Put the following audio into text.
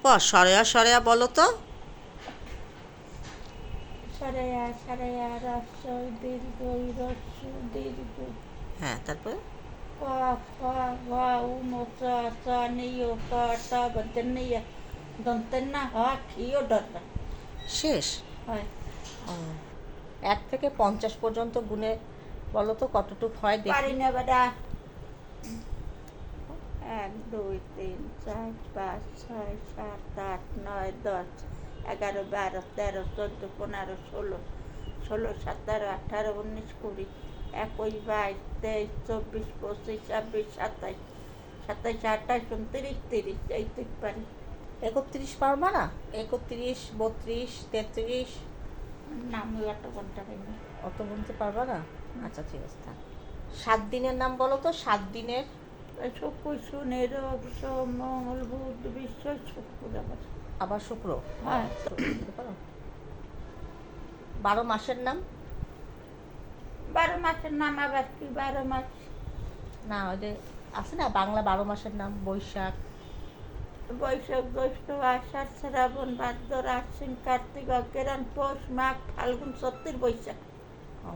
তারপর সরেয়া সরেয়া বলো তো। সরেয়া সরেয়া রস্বই দীর্ঘই রস্যু দীর্ঘ। হ্যাঁ, তারপরে ক খ গ উম চ চ নিয় ত ট বর্জনীয় দন্তের না হ খিও ডর শেষ। হয়। ও, 1 থেকে 50 পর্যন্ত গুনে বলো তো কতটুক হয় পারি দেখি। না বেটা। 1 2 3 4 5 6 7 8 9 10 11 12 13 14 15 16 16 17 18 19 20 21 22 23 24 25 26 27 27 28 29 30 এইটুক পারি। 31 পারবা না? 31, 32, 33 নাম অত কোনটা পাইনি। অত গুনতে পারবা না? আচ্ছা ঠিক আছে, থাক। 7 দিনের নাম বলো তো, 7 দিনের। শুক্র শনি রোগ সোম মঙ্গল বুধ বিশ্ব শুক্র আবার। আবার শুক্র। হ্যাঁ। শুক্র দিতে পারো। 12 মাসের নাম। 12 মাসের নাম আবার কি 12 মাস? না, ওই যে আছে না বাংলা 12 মাসের নাম, বৈশাখ। বৈশাখ জ্যৈষ্ঠ আষাঢ় শ্রাবণ ভাদ্র আশ্বিন কার্তিক অগ্রহায়ণ পৌষ মাঘ ফাল্গুন চৈত্র বৈশাখ। ও